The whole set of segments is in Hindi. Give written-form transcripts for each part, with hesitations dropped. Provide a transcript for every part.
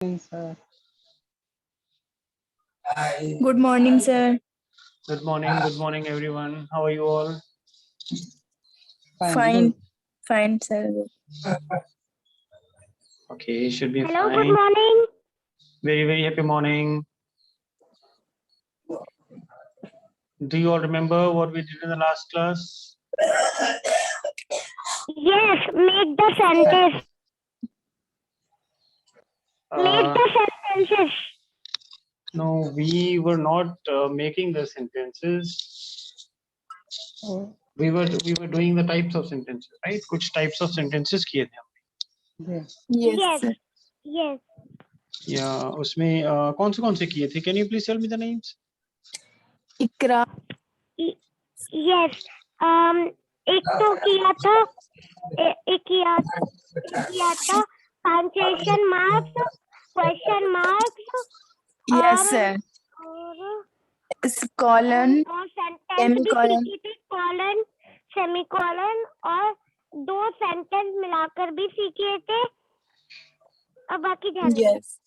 Sir. Good morning, sir. Good morning everyone. How are you all? Fine, fine, sir. Okay, should be Hello, fine. good morning. Very happy morning. Do you all remember what we did in the last class? Yes, make the sentence. Make the sentences. No, we were not making the sentences. We were doing the types of sentences, right? कुछ types of sentences किए थे हमने. Yes, Yes. sir. Yes. या उसमें कौन से किए थे? Can you please tell me the names? Ikra. Yes. एक तो किया था एक किया था punctuation marks, question marks. Yes, sir. It's colon, और सेंटेंस भी semicolon. सीखी थी, कॉलन, सेमीकोलन और दो सेंटेंस मिलाकर भी सीखे थे. अब बाकी ध्यान दो. Yes.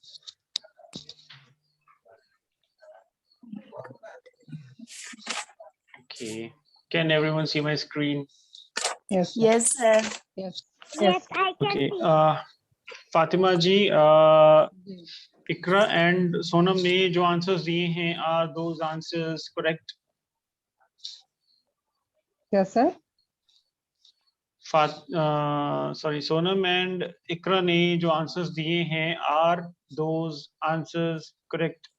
Okay. Can everyone see my screen? Yes. Yes, sir. Yes. Yes, I can Okay. see. Fatima ji, Ikra and Sonam ने जो answers दिए हैं, are those answers correct? Yes, sir. Sorry, Sonam and Ikra ने जो answers दिए हैं, are those answers correct?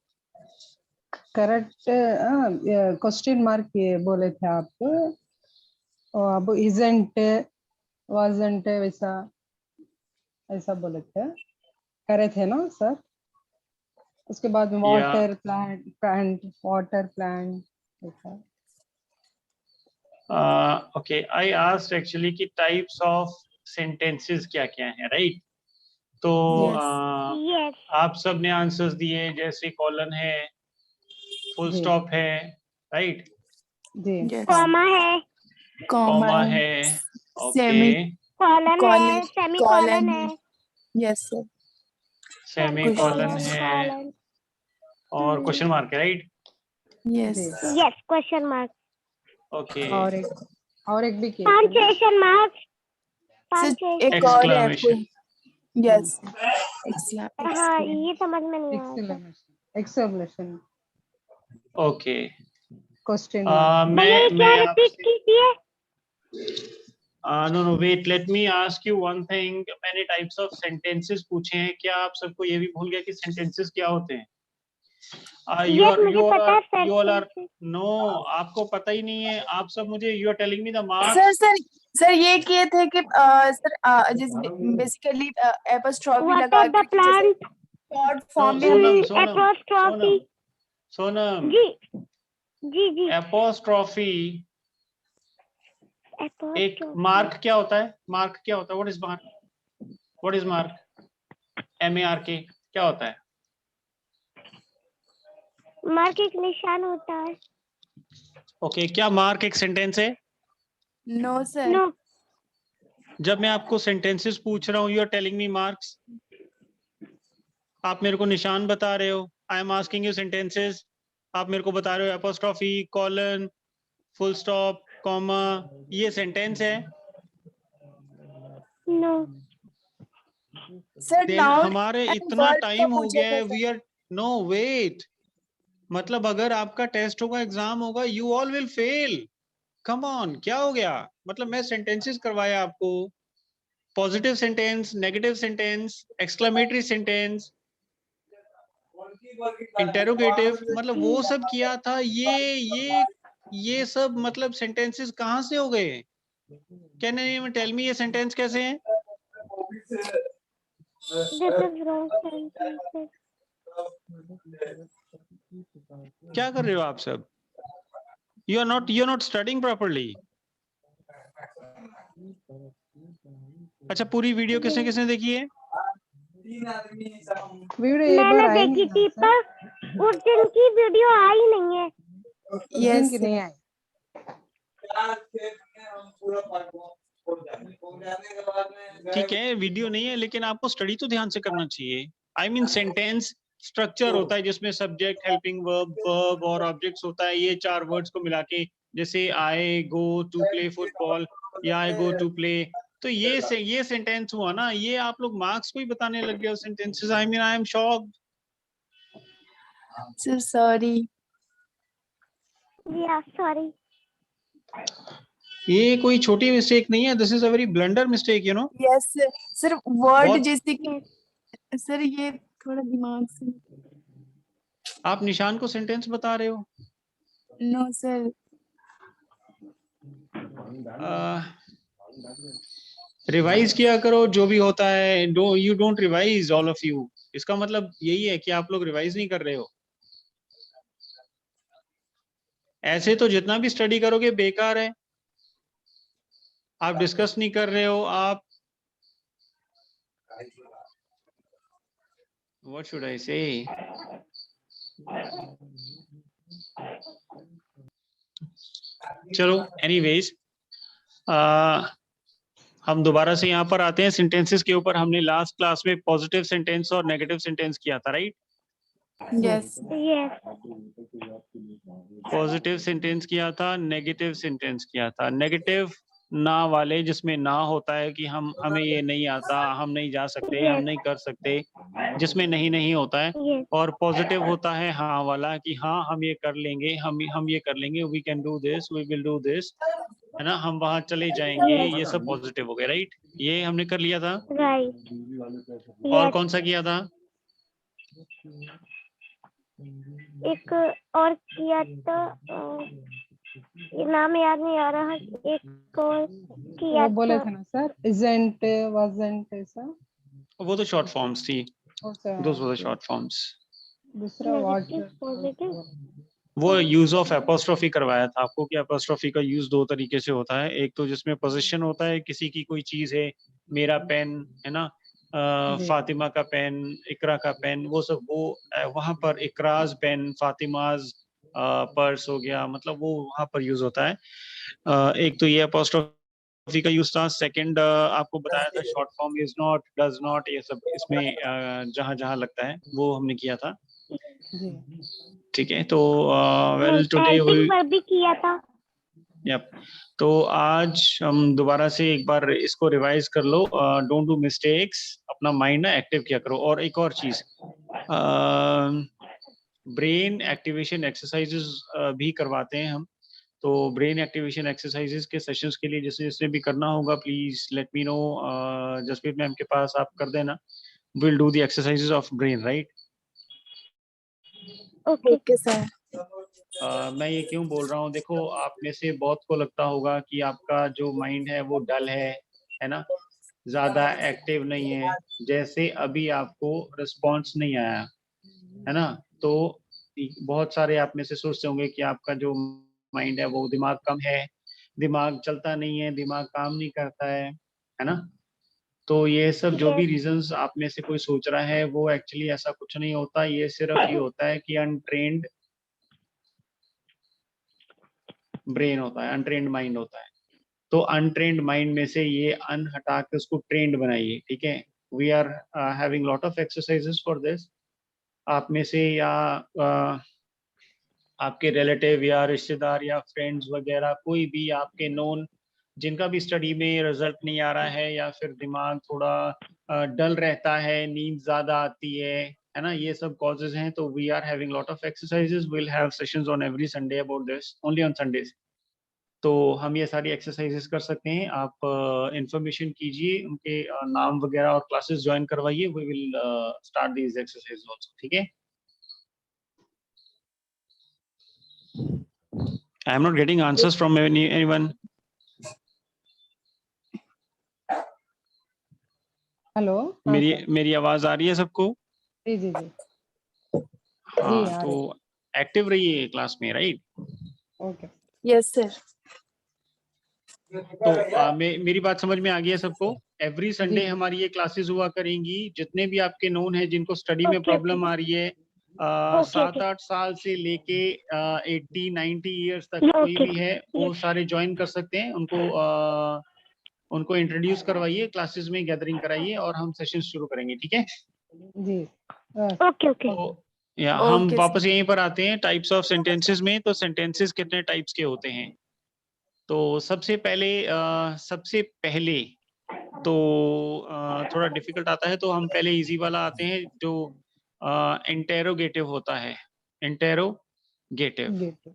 Correct. Question mark ये बोले थे आप. और अब isn't, wasn't वैसा ऐसा बोले थे. करे थे ना सर? उसके बाद water plant, water plant ऐसा. Okay, I asked actually कि types of sentences क्या-क्या हैं, right? तो Yes. आप सब ने answers दिए, जैसे colon है, full जी. stop है, right? जी. Yes. कॉमा है, Comma है, okay, कॉलन है, सेमीकोलन है, Yes, sir. semicolon है कॉलन. और question mark है, right? Yes. जी. Yes, question mark. Okay. और एक भी किए थे. Punctuation marks. Sir, Punctuation. एक और है Exclamation. कोई. Yes. Exclamation. हाँ, ये समझ में नहीं आया. Exclamation. Okay. Question mark. भैया ये क्या रिपीट कीजिए? No, wait. Let me ask you one thing. मैंने types of sentences पूछे हैं. क्या आप सबको ये भी भूल गया कि sentences क्या होते हैं? You all are no. आपको पता ही नहीं है. आप सब मुझे you are telling me the marks. Sir ये किए थे कि सर जिस बेसिकली एपोस्ट्रोफी लगा के plant? शॉर्ट फॉर्म में Apostrophe. Sonam. जी. Apostrophe. एक मार्क क्या होता है? मार्क क्या होता है? What is mark? What is mark? MARK क्या होता है? मार्क एक निशान होता है. ओके, क्या मार्क एक सेंटेंस है? No sir. नो. जब मैं आपको सेंटेंसेस पूछ रहा हूँ, you are telling me marks. आप मेरे को निशान बता रहे हो. I am asking you sentences. आप मेरे को बता रहे हो apostrophe, colon, full stop, comma. ये सेंटेंस है? नो. सर हमारे इतना टाइम हो गया है. We are no wait. मतलब अगर आपका टेस्ट होगा, एग्जाम होगा, you all will fail. Come on, क्या हो गया? मतलब मैं सेंटेंसेस करवाया आपको. Positive sentence, negative sentence, exclamatory sentence, interrogative, मतलब वो सब किया था. ये सब मतलब सेंटेंसेस कहाँ से हो गए? कैन यू टेल मी ये सेंटेंस कैसे हैं? This is wrong sentence. क्या कर रहे हो आप सब? You are not studying properly. अच्छा, पूरी वीडियो किसने किसने देखी है? मैंने देखी थी, पर उस दिन की वीडियो आई नहीं है. यस नहीं आई. ठीक है, वीडियो नहीं है, लेकिन आपको स्टडी तो ध्यान से करना चाहिए. आई मीन सेंटेंस स्ट्रक्चर होता है जिसमें सब्जेक्ट, हेल्पिंग वर्ब, वर्ब और ऑब्जेक्ट्स होता है। ये 4 वर्ड्स को मिला के, जैसे आई गो टू प्ले फुटबॉल या आई गो टू प्ले, तो ये सेंटेंस हुआ ना। ये आप लोग मार्क्स को ही बताने लग गए हो sentences. I mean I am shocked. Sir, sorry. Yeah, sorry. ये कोई छोटी मिस्टेक नहीं है, this is a very blunder mistake, you know. Yes, sir. Sir, word बहुत- जैसे कि सर ये थोड़ा दिमाग से। आप निशान को सेंटेंस बता रहे हो। No, sir. रिवाइज किया करो जो भी होता है। You don't revise all of you. इसका मतलब यही है कि आप लोग रिवाइज नहीं कर रहे हो। ऐसे तो जितना भी स्टडी करोगे बेकार है। आप डिस्कस नहीं कर रहे हो। आप व्हाट शुड आई से, चलो एनीवेज, हम दोबारा से यहाँ पर आते हैं सेंटेंसेस के ऊपर। हमने लास्ट क्लास में पॉजिटिव सेंटेंस और नेगेटिव सेंटेंस किया था, right? Yes. Yes. Positive sentence किया था, नेगेटिव सेंटेंस किया था। नेगेटिव ना वाले, जिसमें ना होता है कि हमें ये नहीं आता, हम नहीं जा सकते, हम नहीं कर सकते, जिसमें नहीं नहीं होता है। Yes. और पॉजिटिव होता है हाँ वाला, कि हाँ हम ये कर लेंगे, हम ये कर लेंगे, we can do this, we will do this, है ना, हम वहां चले जाएंगे। ये सब पॉजिटिव हो गए, राइट? ये हमने कर लिया था। Right. और Yes. कौन सा किया था? एक और किया था, ये नाम याद नहीं आ रहा। एक और किया वो बोले था। थे ना सर, isn't, wasn't ऐसा। वो तो शॉर्ट फॉर्म्स थी, और दोस वर द शॉर्ट फॉर्म्स। दूसरा what? Negative, positive. वो यूज ऑफ एपोस्ट्रोफी करवाया था आपको कि एपोस्ट्रोफी का यूज 2 तरीके से होता है। एक तो जिसमें पोजीशन होता है, किसी की कोई चीज है, मेरा पेन है ना, जी। फातिमा का पेन, इकरा का पेन, वो सब वो वहां पर इकराज पेन, फातिमाज पर्स हो गया, मतलब वो वहां पर यूज होता है। एक तो ये एपोस्ट्रोफी का यूज था। सेकंड आपको बताया था short form is not, does not, ये सब इसमें जहां जहां लगता है वो हमने किया था। जी। ठीक है, तो वेल टुडे हेल्पिंग वर्ब भी किया था। यप। तो आज हम दोबारा से एक बार इसको रिवाइज कर लो। डोंट डू मिस्टेक्स, अपना माइंड ना एक्टिव किया करो। और एक और चीज, ब्रेन एक्टिवेशन एक्सरसाइजेस भी करवाते हैं हम। तो ब्रेन एक्टिवेशन एक्सरसाइजेस के सेशंस के लिए जिसे जिसने भी करना होगा, please let me know. Jaspreet ma'am के पास आप कर देना। Will do the exercises of brain, right? Okay. Okay, sir. मैं ये क्यों बोल रहा हूँ, देखो आप में से बहुत को लगता होगा कि आपका जो माइंड है वो डल है ना, ज्यादा एक्टिव नहीं है। जैसे अभी आपको रिस्पांस नहीं आया है ना, तो बहुत सारे आप में से सोचते होंगे कि आपका जो माइंड है वो दिमाग कम है, दिमाग चलता नहीं है, दिमाग काम नहीं करता है ना। तो ये सब जो भी रीजंस आप में से कोई सोच रहा है, वो एक्चुअली ऐसा कुछ नहीं होता। ये सिर्फ ये होता है कि अनट्रेन्ड ब्रेन होता है, अनट्रेन्ड माइंड होता है। तो अनट्रेन्ड माइंड में से ये अन हटा के उसको ट्रेन्ड बनाइए, ठीक है? We are having lot of exercises for this. आप में से या आपके रिलेटिव या रिश्तेदार या फ्रेंड्स वगैरह, कोई भी आपके नोन जिनका भी स्टडी में रिजल्ट नहीं आ रहा है, या फिर दिमाग थोड़ा डल रहता है, नींद ज्यादा आती है ना, ये सब कॉजेज हैं। तो we are having lot of exercises, will have sessions on every Sunday about this, only on Sundays. तो हम ये सारी एक्सरसाइजेस कर सकते हैं। आप इंफॉर्मेशन कीजिए, उनके नाम वगैरह और क्लासेस ज्वाइन करवाइए। We will start these exercises also, ठीक है? I am not getting answers from anyone. Hello. मेरी आवाज आ रही है सबको? जी जी जी। हाँ, आ तो एक्टिव रहिए क्लास में, राइट? ओके। Yes, sir. तो मेरी बात समझ में आ गई है सबको? एवरी संडे जी। हमारी ये क्लासेस हुआ करेंगी। जितने भी आपके नोन हैं जिनको स्टडी में Okay, प्रॉब्लम okay. आ रही है, Okay, 7-8 साल से लेके 80-90 ईयर्स तक कोई Okay. भी है, वो सारे ज्वाइन कर सकते हैं। उनको इंट्रोड्यूस करवाइए, क्लासेस में गैदरिंग कराइए और हम सेशन शुरू करेंगे, ठीक है? जी ओके ओके तो या हम Okay, वापस यहीं पर आते हैं टाइप्स ऑफ सेंटेंसेस में। तो सेंटेंसेस कितने टाइप्स के होते हैं? तो सबसे पहले तो थोड़ा डिफिकल्ट आता है, तो हम पहले इजी वाला आते हैं जो इंटेरोगेटिव होता है। Interrogative. Get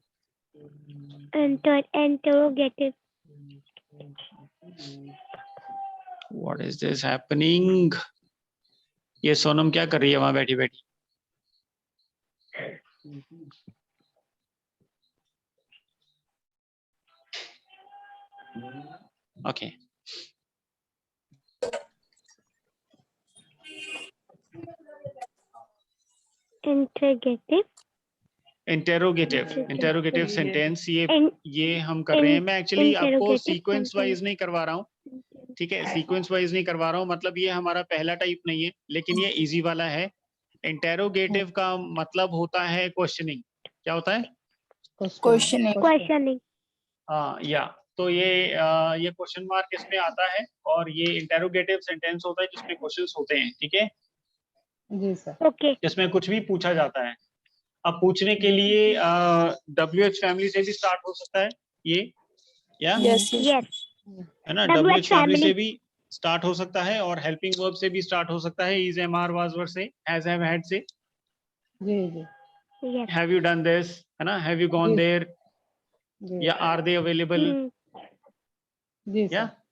interrogative what is this happening? ये सोनम क्या कर रही है वहां बैठी बैठी? Okay interrogative interrogative sentence In- ये हम कर रहे हैं। मैं एक्चुअली आपको interrogative सीक्वेंस वाइज sentence. नहीं करवा रहा हूँ, ठीक है? सीक्वेंस वाइज नहीं करवा रहा हूँ, मतलब ये हमारा पहला टाइप नहीं है, लेकिन ये इजी वाला है। इंटेरोगेटिव का मतलब होता है क्वेश्चनिंग। क्या होता है? Questioning. Questioning. हाँ या तो ये क्वेश्चन मार्क इसमें आता है, और ये इंटेरोगेटिव सेंटेंस होता है जिसमें क्वेश्चंस होते हैं, ठीक है? जी सर Okay. जिसमें कुछ भी पूछा जाता है। अब पूछने के लिए WH फैमिली से भी स्टार्ट हो सकता है ये, या Yes, yes. Yes. है ना? WH WH फैमिली से family. भी स्टार्ट हो सकता है, और हेल्पिंग वर्ब से भी स्टार्ट हो सकता है। Is, am, are, was, were से, हैज, हैव, हैड से। जी जी Yes. Have you done this, है ना? Have you gone Yes. There, जी yeah are they available, Hmm. जी yeah sir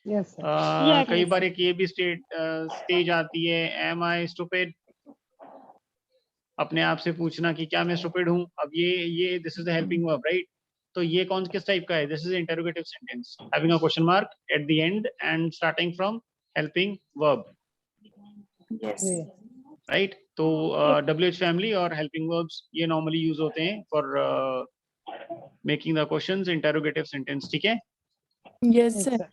yes sir Yes. कई बार एक ये भी स्टेज आती है, एम आई स्टूपिड, अपने आप से पूछना कि क्या मैं स्टूपिड हूँ। अब ये this is the helping verb, right? तो ये कौन किस टाइप का है? This is interrogative sentence having a question mark at the end and starting from helping verb, Yes. जी राइट? तो WH फैमिली और हेल्पिंग वर्ब्स ये नॉर्मली यूज होते हैं for making the questions interrogative sentence, ठीक है? Yes, yes sir. Sir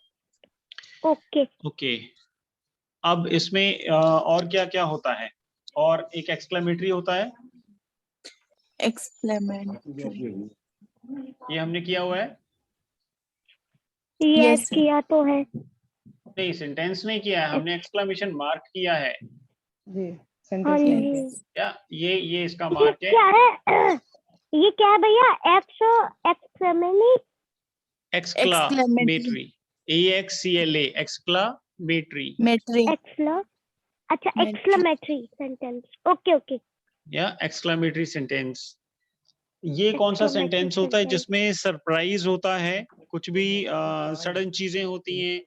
okay अब इसमें और क्या क्या होता है? और एक एक्सक्लेमेटरी होता है, Explanatory. ये हमने किया हुआ है। Yes. Yes, sir. किया तो है. नहीं, सेंटेंस नहीं किया है हमने, एक्सक्लेमेशन मार्क किया है। जी हाँ सेंटेंस जी. में किया। क्या ये इसका ये मार्क है? क्या है? ये क्या है भैया? Exclamatory. Exclamatory, EXCLA, exclamatory Metry. अच्छा Metry. Exclamatory sentence. Okay okay. या एक्सक्लामेटरी सेंटेंस। ये कौन सा Exclamatory सेंटेंस होता है sentence. जिसमें सरप्राइज होता है, कुछ भी सडन चीजें होती हैं,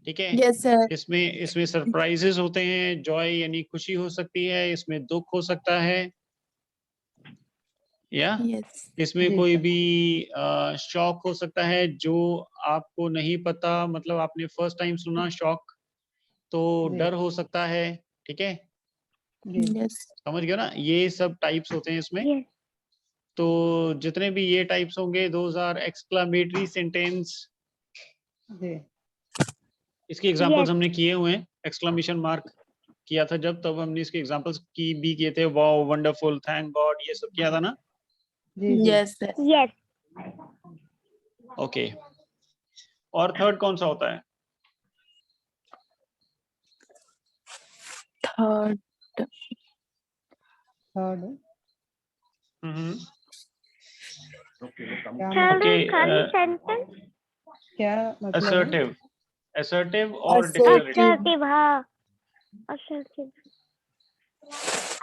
ठीक है? Yes, sir. इसमें सरप्राइजेस होते हैं, जॉय यानी खुशी हो सकती है, इसमें दुख हो सकता है, या Yes. इसमें जी कोई सर। भी शॉक हो सकता है जो आपको नहीं पता, मतलब आपने फर्स्ट टाइम सुना शॉक, तो जी। डर हो सकता है, ठीक है? जी Yes. समझ गए ना? ये सब टाइप्स होते हैं इसमें। Yes. तो जितने भी ये टाइप्स होंगे, दोज आर एक्सक्लेमेटरी सेंटेंस। जी इसके एग्जांपल्स Yes. हमने किए हुए हैं, एक्सक्लेमेशन मार्क किया था जब, तब हमने इसके एग्जांपल्स की भी किए थे, वाओ, वंडरफुल, थैंक गॉड, ये सब किया था ना? जी जी Yes, sir. Yes. ओके और थर्ड कौन सा होता है? Third. थर्ड हम्म, क्या Third Okay, खाली sentence. क्या मतलब है? असर्टिव और Assertive. डिक्लेरेटिव। Assertive. हाँ. Assertive.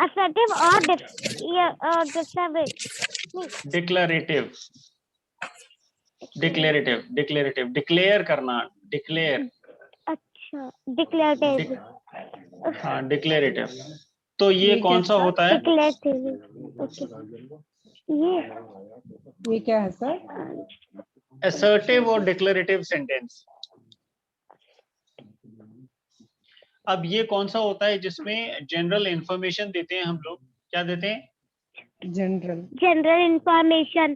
Assertive और डिक्लेरेटिव, डिक्लेयर करना, डिक्लेयर, अच्छा declarative. हाँ डिक्लेरेटिव। तो ये कौन सा क्या होता है? Declarative. Okay. ये क्या है सर? असर्टिव और डिक्लेरेटिव सेंटेंस। अब ये कौन सा होता है जिसमें जनरल इंफॉर्मेशन देते हैं हम लोग? क्या देते हैं? General General information.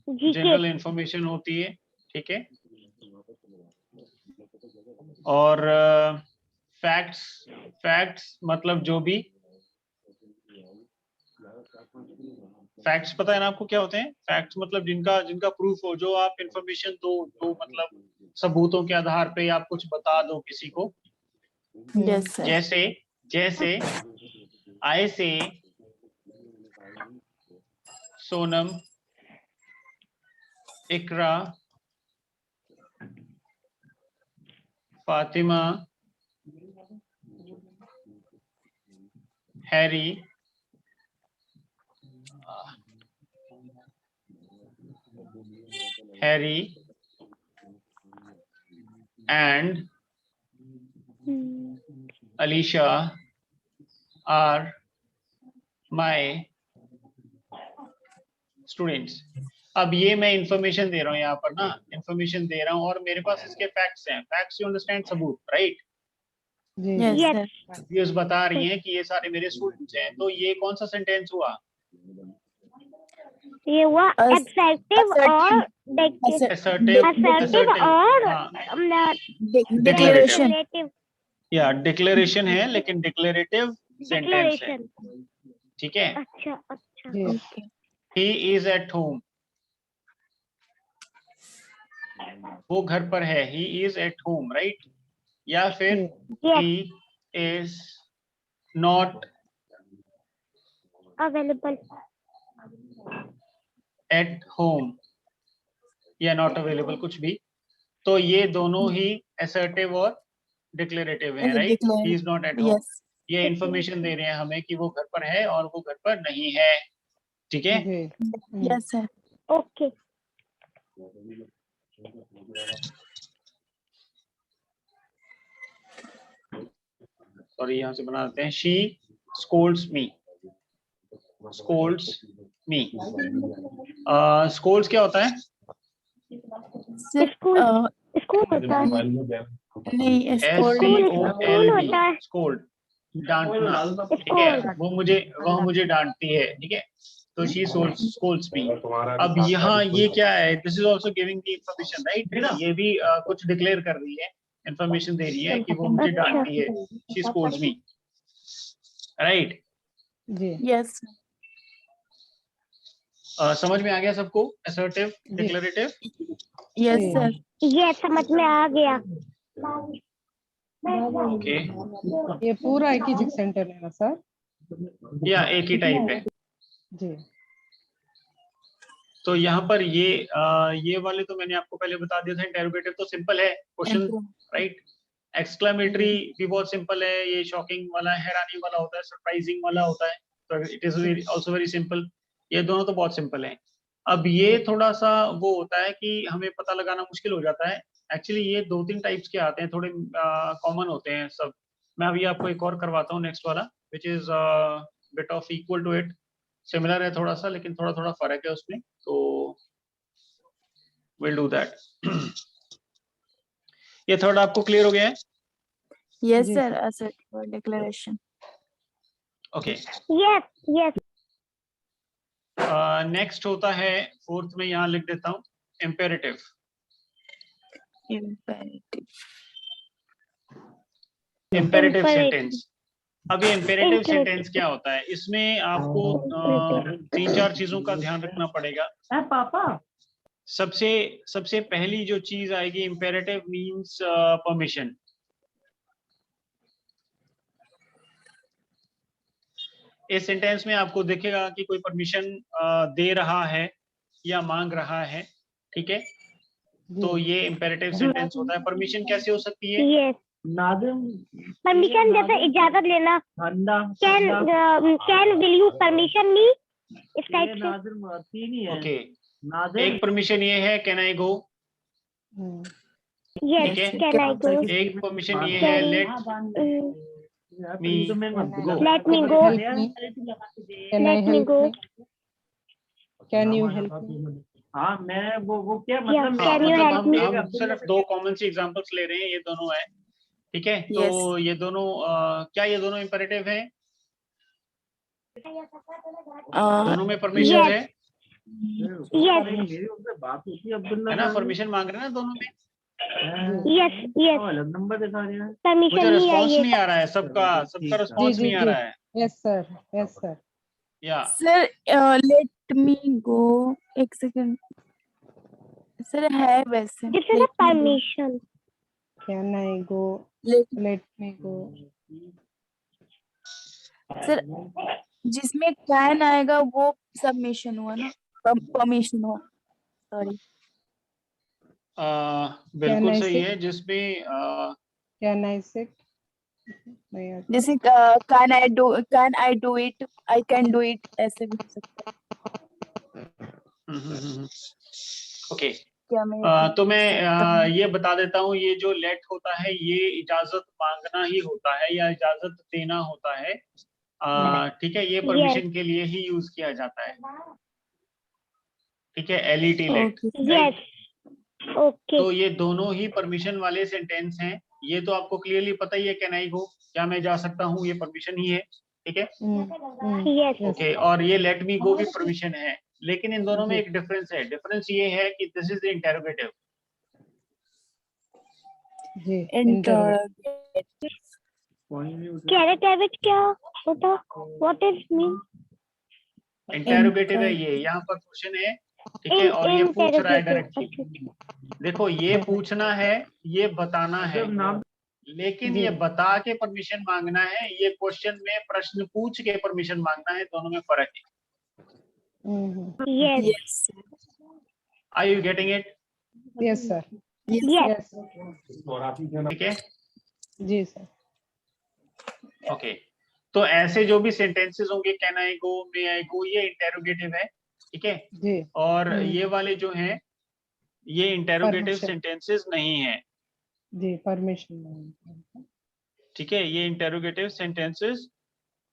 General GK. Information होती है, ठीक है? और फैक्ट्स मतलब जो भी फैक्ट्स, पता है ना आपको क्या होते हैं? फैक्ट्स मतलब जिनका प्रूफ हो, जो आप इंफॉर्मेशन दो, जो मतलब सबूतों के आधार पे आप कुछ बता दो किसी को। Yes, sir. जैसे जैसे I say Sonam, Iqra, Fatima, Harry, and Alicia are my students. अब ये मैं इंफॉर्मेशन दे रहा हूँ यहाँ पर ना, इंफॉर्मेशन दे रहा हूँ और मेरे पास इसके फैक्ट्स हैं. फैक्ट्स यू अंडरस्टैंड, सबूत, राइट? जी Yes, जी sir. ये उस बता रही हैं कि ये सारे मेरे स्टूडेंट्स हैं. तो ये कौन सा सेंटेंस हुआ? ये हुआ assertive और assertive और Declaration. relative या डिक्लेरेशन है, लेकिन डिक्लेरेटिव सेंटेंस है. declaration. ठीक है. अच्छा अच्छा. जी Okay. He is at home. वो घर पर है. He is at home, right? या फिर Yes, he is not available. at home या not available, कुछ भी. तो ये दोनों ही assertive और declarative हैं, right? Declarative. He is not at home. Yes. ये इंफॉर्मेशन दे रहे हैं हमें कि वो घर पर है और वो घर पर नहीं है. ठीक है. जी Yes, sir. Okay. और यहाँ से बना देते हैं. She scolds me. Scolds me. Scolds क्या होता है? Sir, School school होता है. नहीं, scold. SCOLD. होता है. Scold. डांटना. ठीक है. वो मुझे डांटती है. ठीक है. तो she scolds me. अब यहाँ ये क्या है? This is also giving the information, right? ये भी कुछ डिक्लेयर कर रही है, इंफॉर्मेशन दे रही है कि वो मुझे डांटती है. She scolds me, right? Ji Yes. समझ में आ गया सबको? Assertive, declarative. Yes, जी। sir. ये समझ में आ गया. ओके. ये पूरा एक ही सेंटर है ना सर? या एक ही टाइप है. जी तो यहाँ पर ये वाले तो मैंने आपको पहले बता दिया था. इंटेरोगेटिव तो सिंपल है, क्वेश्चन, राइट? एक्सक्लेमेटरी भी बहुत सिंपल है. ये शॉकिंग वाला, हैरानी वाला होता है, सरप्राइजिंग वाला होता है. तो it is also very simple. ये दोनों तो बहुत सिंपल हैं. अब ये थोड़ा सा वो होता है कि हमें पता लगाना मुश्किल हो जाता है. एक्चुअली ये 2-3 टाइप्स के आते हैं, थोड़े कॉमन होते हैं सब. मैं अभी आपको एक और करवाता हूँ, नेक्स्ट वाला, which is bit of equal to it. Similar है थोड़ा सा, लेकिन थोड़ा थोड़ा फर्क है उसमें. तो विल डू दैट. ये थर्ड आपको क्लियर हो गया है? Yes, जी, sir. sir. Assertive or declaration. Okay. Yes, yes. Next होता है, फोर्थ में यहाँ लिख देता हूँ, imperative. Imperative. Imperative Imperative. Sentence. अब ये इम्पेरेटिव Imperative. सेंटेंस क्या होता है? इसमें आपको 3-4 चीजों का ध्यान रखना पड़ेगा. पापा सबसे पहली जो चीज आएगी, इम्पेरेटिव मींस परमिशन. इस सेंटेंस में आपको दिखेगा कि कोई परमिशन दे रहा है या मांग रहा है. ठीक है. तो ये इम्पेरेटिव सेंटेंस होता है. परमिशन कैसे हो सकती है? Yes. नादिम Permission जैसे इजाजत लेना. ठंडा Can will you permission me? इस टाइप से. नादिम तीन ही है. ओके. नादिम एक परमिशन ये है, कैन आई गो. Yes. ठीक है. Can I go? एक परमिशन ये है, late me go. Let me go. Can I Let me help go. me? Can you help me? हाँ मैं वो क्या Yeah, मतलब हाँ, can you मतलब help me? हम सिर्फ 2 कॉमन सी एग्जांपल्स ले रहे हैं. ये दोनों है. ठीक है. तो Yes. ये दोनों क्या ये दोनों इम्पेरेटिव हैं? दोनों में परमिशन Yes. है, Yes. मेरी उनसे बात होती है अब्दुल्ला है ना? परमिशन मांग रहे हैं ना दोनों में. Yes. Yes. अलग नंबर दिखा रहे हैं. Permission मुझे नहीं रिस्पांस आई नहीं आ रहा है. सबका रिस्पांस जी, नहीं आ जी. रहा है. Yes sir. Yes sir. या Sir, let me go. एक second. Sir, है वैसे. This is a Let me go. permission. Can I go? Let Let me go. Sir जिसमें कैन आएगा वो सबमिशन हुआ ना, परमिशन हुआ, सॉरी। बिल्कुल I सही say- है, जिसमें Can I sit? नहीं आता। जैसे can I do it, I can do it, ऐसे भी हो सकता है। ओके। क्या मैं तो मैं ये बता देता हूँ, ये जो लेट होता है ये इजाजत मांगना ही होता है या इजाजत देना होता है। ठीक है, ये परमिशन के लिए ही यूज किया जाता है। ठीक है, LET लेट। यस ओके तो ये दोनों ही परमिशन वाले सेंटेंस हैं। ये तो आपको क्लियरली पता ही है, कैन आई गो, क्या मैं जा सकता हूँ, ये परमिशन ही है। ठीक है, यस ओके। और ये लेट मी गो भी परमिशन है, लेकिन इन दोनों में जी। एक डिफरेंस है। डिफरेंस ये है कि दिस इज इंटेरोगेटिव। जी इंटरोगेटिव। कैरेट क्या होता व्हाट इज मीन इंटेरोगेटिव है ये, यहाँ पर क्वेश्चन है। ठीक है, और ये पूछ रहा है डायरेक्टली। देखो, ये पूछना है, ये बताना है, लेकिन जी। ये बता के परमिशन मांगना है, ये क्वेश्चन में प्रश्न पूछ के परमिशन मांगना है, दोनों में फर्क है। Yes yes are you getting it? Yes sir. Yes ठीक है, जी सर। ओके। तो ऐसे जो भी सेंटेंसेस होंगे, कैन आई गो, मे आई गो, ये इंटेरोगेटिव है। ठीक है, जी और ये वाले जो हैं ये इंटेरोगेटिव Permission. सेंटेंसेस नहीं है। जी परमिशन ठीक है, ये इंटेरोगेटिव सेंटेंसेस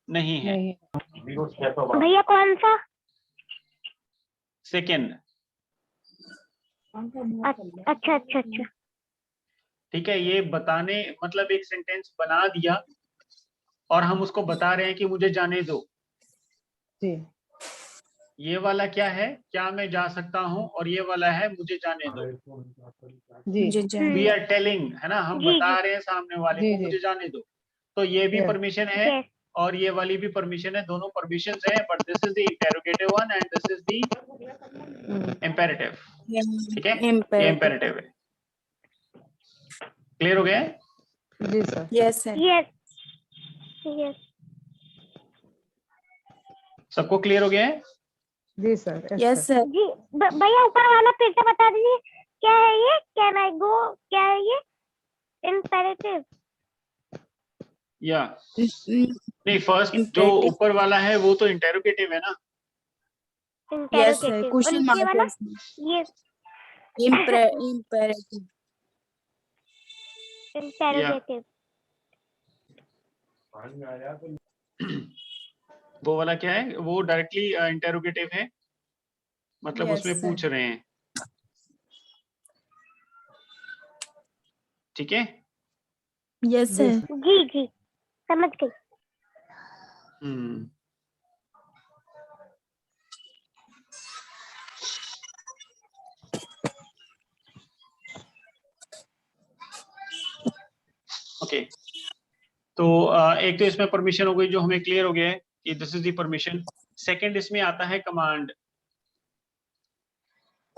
नहीं है। नहीं। भैया कौन सा सेकंड। अच्छा अच्छा अच्छा ठीक है, ये बताने मतलब एक सेंटेंस बना दिया और हम उसको बता रहे हैं कि मुझे जाने दो। जी ये वाला क्या है, क्या मैं जा सकता हूँ, और ये वाला है मुझे जाने दो। जी जी वी आर टेलिंग, है ना, हम जी, बता जी। रहे हैं सामने वाले जी, को जी। मुझे जाने दो। तो ये भी Yes. परमिशन है यस और ये वाली भी परमिशन है, दोनों परमिशन है, but this is the interrogative one and this is the imperative. ठीक है, ये इम्पेरेटिव है। क्लियर हो गया है? जी sir. Yes sir. Yes yes सबको क्लियर हो गया है? जी सर। Yes sir. जी भैया ऊपर वाला फिर से बता दीजिए क्या है ये कैन आई गो क्या है ये इम्पेरेटिव या नहीं, फर्स्ट जो Imperative. ऊपर वाला है वो तो इंटेरोगेटिव है ना। यस सर, इंटेरोगेटिव क्वेश्चन ये मार्क वाला है इसमें। ये इम्पेरेटिव। इंटेरोगेटिव वो वाला क्या है, वो डायरेक्टली इंटेरोगेटिव है, मतलब Yes, उसमें sir. पूछ रहे हैं। ठीक है। यस जी सर। जी जी समझ गई हम्म, ओके। तो एक तो इसमें परमिशन हो गई जो हमें क्लियर हो गया है कि this is the permission. Second इसमें आता है कमांड।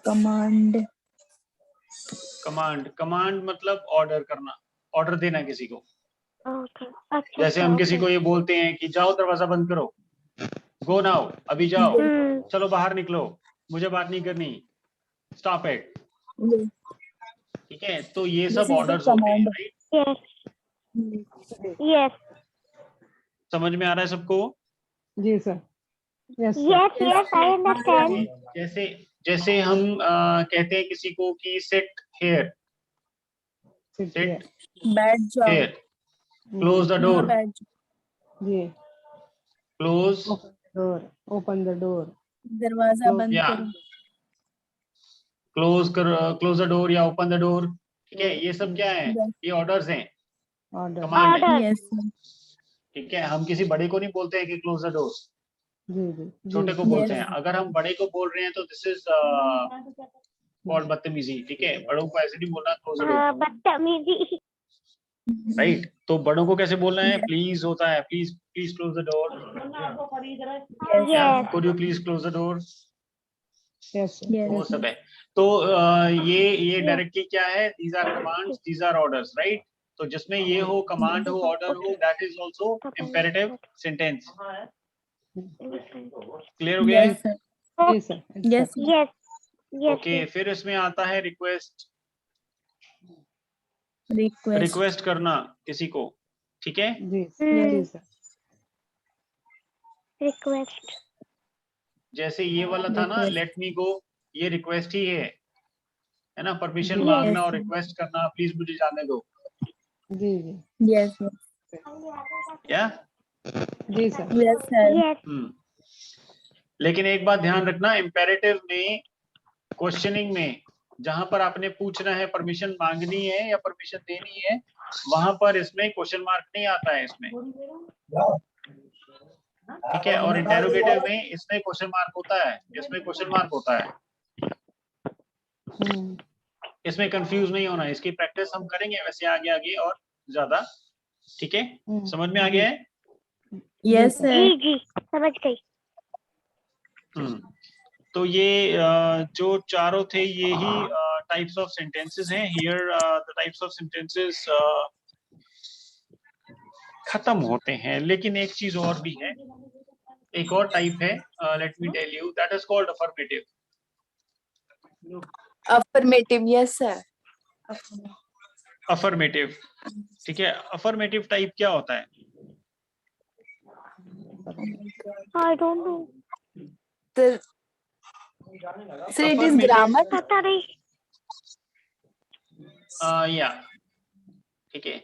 कमांड। कमांड मतलब ऑर्डर करना, ऑर्डर देना किसी को। ओके अच्छा जैसे हम किसी को ये बोलते हैं कि जाओ दरवाजा बंद करो, गो नाउ, अभी जाओ, चलो बाहर निकलो, मुझे बात नहीं करनी, स्टॉप इट। ठीक है, तो ये सब This is the ऑर्डर्स होते हैं, command. राइट? यस समझ में आ रहा है सबको? जी sir. Yes yes yes I understand जैसे जैसे हम कहते हैं किसी को कि सिट हियर, सिट बैठ जाओ। हियर, क्लोज द डोर, बैठ जी क्लोज, ओपन द डोर दरवाजा बंद या करो। क्लोज द डोर या ओपन द डोर। ठीक है, ये सब क्या है, ये ऑर्डर्स हैं, ऑर्डर। कमांड है। ऑर्डर यस ठीक है, हम किसी बड़े को नहीं बोलते हैं कि क्लोज द डोर, जी जी छोटे को Yes. बोलते हैं। अगर हम बड़े को बोल रहे हैं तो दिस इज कॉल्ड बदतमीजी। ठीक है, बड़ों को ऐसे नहीं बोलना क्लोज द डोर, बदतमीजी राइट? तो बड़ों को कैसे बोलना है, प्लीज होता है, please please close the door, yes could you please close the door, yes वो सब है। तो ये डायरेक्टली क्या है, these are commands, these are orders, right? तो जिसमें ये हो, कमांड हो, ऑर्डर हो, that is also imperative sentence. Clear हो गया है? Yes, sir. जी sir. Yes, sir. Yes yes okay, फिर इसमें आता है रिक्वेस्ट। Request. रिक्वेस्ट करना किसी को, ठीक है? जी जी सर। रिक्वेस्ट जैसे ये वाला था ना, Request. लेट मी गो, ये रिक्वेस्ट ही है ना? परमिशन जी। मांगना Yes, और sir. रिक्वेस्ट करना, प्लीज मुझे जाने दो, जी जी Yes, sir. क्या? जी सर। Yes, sir. यस लेकिन एक बात ध्यान रखना, इम्पेरेटिव में, क्वेश्चनिंग में, जहां पर आपने पूछना है, परमिशन मांगनी है या परमिशन देनी है, वहां पर इसमें क्वेश्चन मार्क नहीं आता है इसमें, ठीक है? और इंटेरोगेटिव में इसमें क्वेश्चन मार्क होता है, इसमें क्वेश्चन मार्क होता है। इसमें कंफ्यूज नहीं होना, इसकी प्रैक्टिस हम करेंगे वैसे आगे आगे और ज्यादा, ठीक है? समझ में आ गया है? Yes, sir. जी जी समझ गई तो ये जो चारों थे, ये ही टाइप्स ऑफ सेंटेंसेस हैं। Here the types of sentences खत्म होते हैं, लेकिन एक चीज और भी है, एक और टाइप है, let me tell you, that is called affirmative. Affirmative. Yes, sir. Affirmative, ठीक है? अफर्मेटिव टाइप क्या होता है? I don't know Sir, sir, it is grammar. पता नहीं या ठीक है।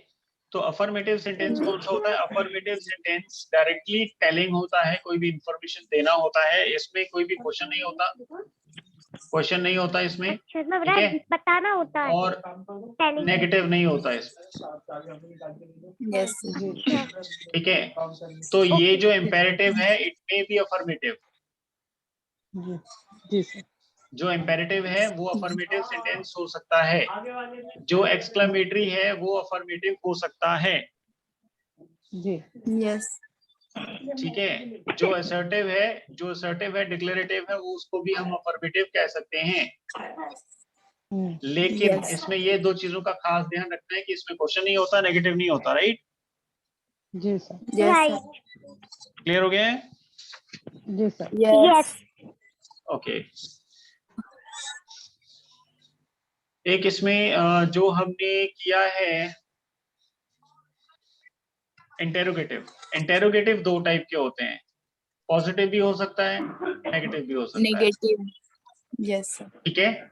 तो अफर्मेटिव सेंटेंस कौन सा होता है? अफर्मेटिव सेंटेंस डायरेक्टली टेलिंग होता है, कोई भी इंफॉर्मेशन देना होता है, इसमें कोई भी क्वेश्चन नहीं होता, क्वेश्चन नहीं होता इसमें, अच्छा इसमें ठीक है? बताना होता है और टेलिंग नेगेटिव नहीं होता इसमें, Yes, sir. ठीक है? तो ये जो इम्पेरेटिव है, इट मे बी अफर्मेटिव। जी जी सर। जो इम्पेरेटिव है वो अफर्मेटिव सेंटेंस हो सकता है, जो एक्सक्लेमेटरी है वो अफर्मेटिव हो सकता है, जी Yes. ठीक है? जो असर्टिव है, डिक्लेरेटिव है, वो उसको भी हम अफर्मेटिव कह सकते हैं। लेकिन Yes. इसमें ये दो चीजों का खास ध्यान रखना है कि इसमें क्वेश्चन नहीं होता, नेगेटिव नहीं होता, राइट? जी sir. Yes, sir. Right clear हो गया है? जी सर। Yes. Yes okay. एक इसमें जो हमने किया है इंटेरोगेटिव दो टाइप के होते हैं, पॉजिटिव भी हो सकता है, नेगेटिव भी हो सकता है, Negative. Yes, sir. ठीक है?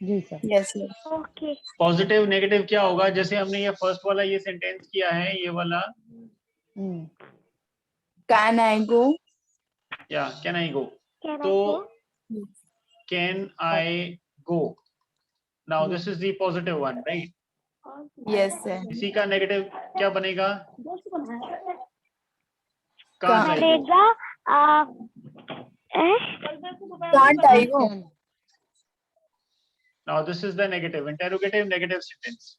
जी sir. Yes, sir. Okay positive negative क्या होगा? जैसे हमने ये फर्स्ट वाला ये सेंटेंस किया है, ये वाला, Can I go? या कैन आई गो, क्या तो Yes. Can I go, now this is the positive one, right? Yes, sir. इसी का नेगेटिव क्या बनेगा? कांट आई गो। बनेगा Can't I go? Now this is the negative, interrogative negative sentence.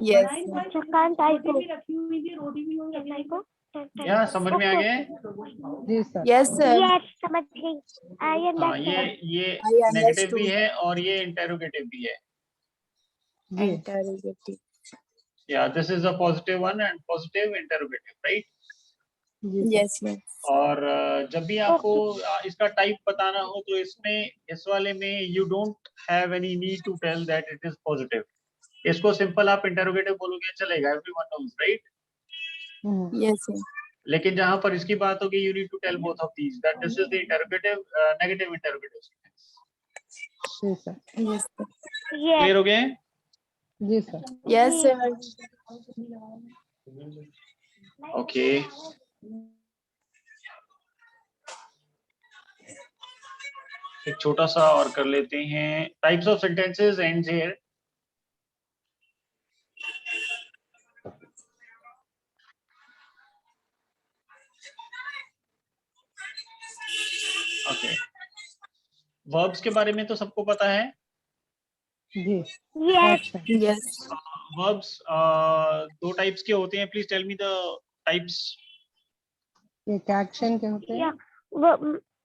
Yes, sir. अच्छा कांट आई गो या समझ में आ गया है? जी सर। Yes, sir. यस समझ गई आई हाँ, अंडरस्टैंड ये I नेगेटिव भी understood. है और ये इंटेरोगेटिव भी है। जी Interrogative. या this is a positive one and positive interrogative, right? जी सर। Yes, yes. और जब भी आपको इसका टाइप बताना हो तो इसमें, इस वाले में you don't have any need to tell that it is positive. इसको सिंपल आप इंटेरोगेटिव बोलोगे चलेगा, everyone knows, right? Yes, sir. लेकिन जहां पर इसकी बात होगी, you need to tell both of these that this is the interrogative negative interrogative sentence. जी sir. Yes, sir. Clear yes हो गया है? जी सर। Yes, sir. ओके। एक छोटा सा और कर लेते हैं, types of sentences ends here. Okay, verbs के बारे में तो सबको पता है। जी यस अच्छा। Yes. वर्ब्स दो टाइप्स के होते हैं, please tell me the types. एक एक्शन के होते हैं।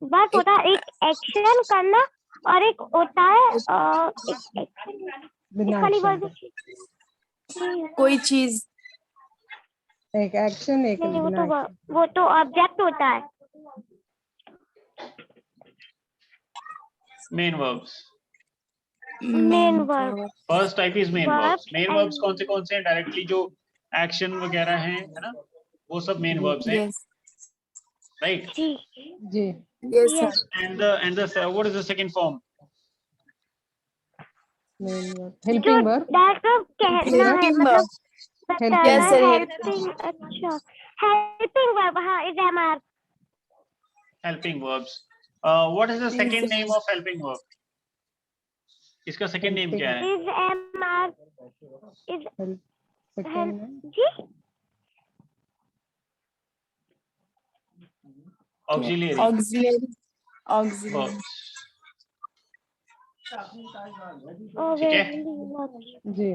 बस होता है एक एक्शन करना और एक होता है एक बिना खाली action वर्ड के। कोई चीज। एक एक्शन एक नहीं, बिना action। वो तो ऑब्जेक्ट होता है। Main verbs. Main verb. First type is main Verbs verbs. Main and- verbs कौन से हैं? डायरेक्टली जो एक्शन वगैरह हैं, है ना, वो सब मेन वर्ब्स हैं, यस राइट? जी जी yes Yes. Sir. and the what is the second form? Main verb जो हेल्पिंग वर्ब डॉक्टर कहना है, Helping मतलब verb. बताना Yes, sir, है। helping. हेल्पिंग, अच्छा हेल्पिंग वर्ब, हाँ is MR. Helping verbs. What is the second Yes. name of helping verb? इसका सेकंड नेम क्या है? इज एमआर इज सेकंड जी Auxiliary Auxiliary. Auxiliary. verbs. ओ ठीक है? जी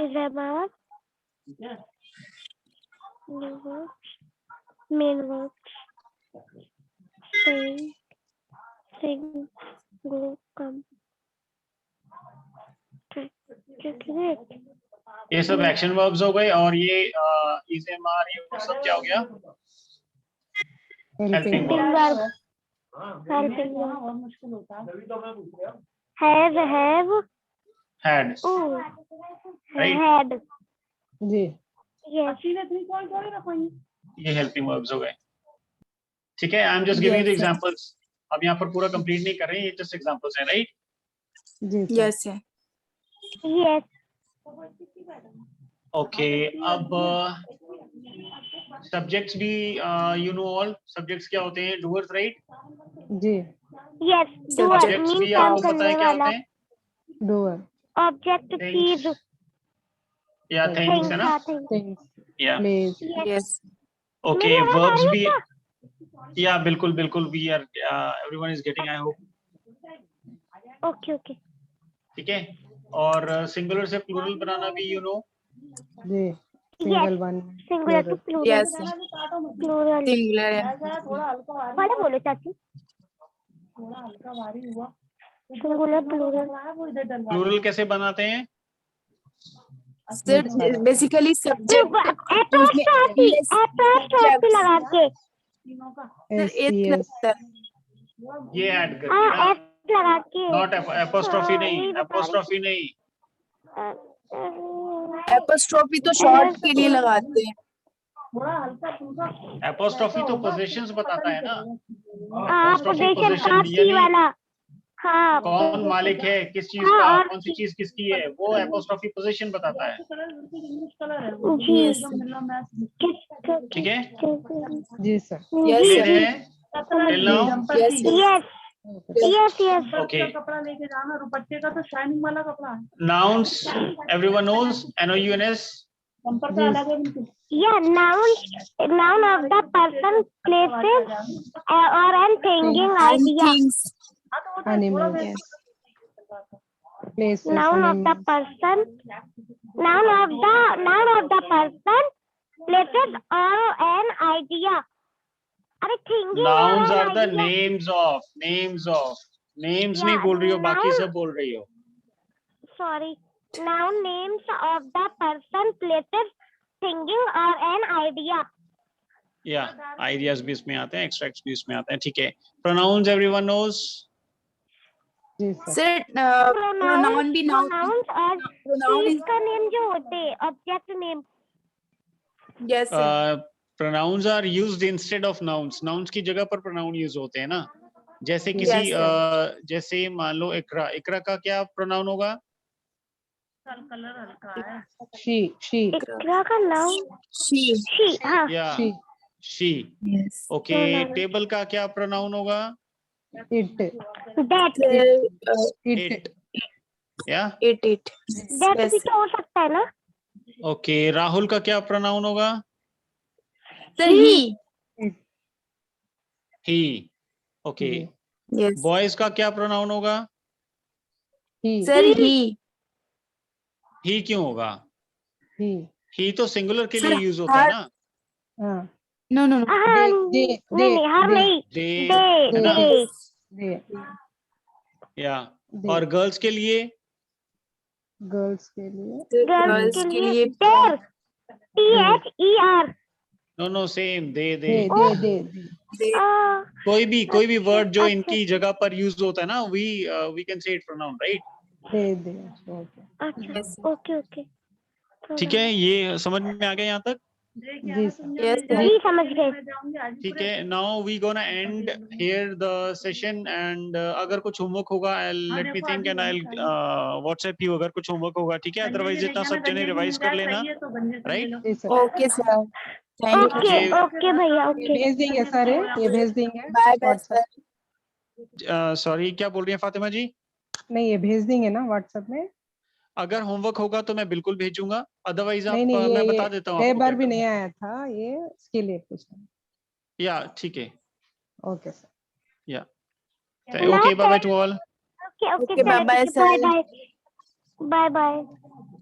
is am are main verb sing go come. ये सब एक्शन वर्ब्स हो गए, और ये इज एम आर, ये वो सब क्या हो गया? Helping Helping verb helping have had, ओ Right. हैड जी यस ये हेल्पिंग वर्ब्स हो गए। ठीक है, I am just giving the Yes, sir. Examples. अब यहाँ पर पूरा कंप्लीट नहीं कर रहे हैं, ये जस्ट एग्जांपल्स हैं, राइट? जी sir Yes sir. Yes okay, अब सब्जेक्ट्स भी यू नो ऑल सब्जेक्ट्स क्या होते हैं? Doers, right? जी यस डूअर ऑब्जेक्ट्स मीन भी काम आपको पता करने है क्या वाला। होते हैं? डूअर ऑब्जेक्ट चीज या थिंग्स, है ना? थिंग्स या प्लेस Yes. ओके, मेरी आवाज आ वर्ब्स रही भी, है या बिल्कुल बिल्कुल, we are everyone is getting, I hope. Okay okay ठीक है, और सिंगुलर से प्लूरल बनाना भी यू नो। जी single one singular to plural Yes sir. Plural Singular. बड़े बोलो चाची सिंगुलर प्लूरल प्लूरल कैसे बनाते हैं? Sir, basically subject. एपोस्ट्रोफी लगा के Sir, एक लगता है. ये ऐड करके हाँ ना, एप लगा के नॉट एपोस्ट्रोफी हाँ, नहीं, यही बता रही एपोस्ट्रोफी नहीं। Apostrophe तो short के लिए लगाते हैं. एपोस्ट्रोफी तो पोजीशंस बताता है ना। हाँ Apostrophe पोजीशन position काफी यानी वाला हाँ कौन मालिक है, किस चीज हाँ, का, और- कौन सी चीज किसकी है, वो एपोस्ट्रोफी पोजीशन बताता है। जी Yes. ठीक है, जी सर Yes क्लियर sir. है? Till now? Yes sir. Yes yes Okay. कपड़ा लेके जाना, दुपट्टे का तो शाइनिंग वाला कपड़ा है, Nouns, everyone knows, NOUNS. कंपर का अलग है बिल्कुल। Yeah, noun of the person, places, or an thinking And idea. things. Animals. Yes. places Noun of the animals person, noun of the person, places, or an idea. अरे thinking Nouns or are an the idea. names of. Names नहीं Yeah, बोल रही हो, बाकी noun- सब बोल रही हो। Sorry, noun names of the person, places, thinking, or an idea. या आइडियाज भी इसमें आते हैं, एक्सट्रैक्ट्स भी इसमें आते हैं। ठीक है, प्रोनाउंस एवरीवन नोज। जी सर Sir, pronoun भी noun. Pronouns और Pronoun चीज is. का नेम जो होते हैं, object name. Yes sir. Pronouns are used instead of nouns. Nouns की जगह पर प्रोनाउन यूज होते हैं ना। जैसे Yes, किसी sir. जैसे मान लो इकरा, इकरा का क्या प्रोनाउन होगा? कलर हल्का है। she इकरा का नाम She. शी, हाँ या she. Yes. Okay, Pronoun. Table का क्या प्रोनाउन होगा? it that it it. या It. दैट Yes भी sir. तो हो सकता है ना। ओके, राहुल का क्या प्रोनाउन होगा? Sir, he. ही। ओके, जी। Yes. बॉयज का क्या प्रोनाउन होगा? he Sir, he. ही क्यों होगा? he ही तो सिंगुलर के Sir, लिए यूज होता है ना। हाँ No. हाँ they नहीं हर नहीं दे, दे है ना? दे they या दे, और गर्ल्स के लिए गर्ल्स के लिए गर्ल्स के लिए देर, THER। नो नो सेम दे दे दे दे दे दे कोई भी वर्ड जो अच्छा, इनकी जगह पर यूज होता है ना, we can say it pronoun, right? They okay अच्छा, ओके ओके। ठीक है, ये समझ में आ गया यहाँ तक? जी सर। Yes, sir. जी समझ गए। ठीक है, now we gonna end here the session and अगर कुछ होमवर्क होगा let me think and I WhatsApp you अगर कुछ होमवर्क होगा, ठीक है? अदरवाइज इतना सब जने रिवाइज कर लेना, राइट? जी sir. Okay, sir. Thank you. Okay ये- ओके भैया ये ओके। भेज देंगे सर, ये भेज देंगे Bye, bye, WhatsApp. sir. Sorry क्या बोल रही हैं फातिमा जी? नहीं, ये भेज देंगे ना व्हाट्सएप में? अगर होमवर्क होगा तो मैं बिल्कुल भेजूंगा, अदरवाइज आप नहीं, मैं ये बता देता हूँ कई आपको बार क्या भी करना नहीं आया था, ये इसके लिए पूछना। है। या ठीक है, ओके सर। या okay, bye bye to all. Okay okay Okay, bye-bye, bye sir. Bye bye bye.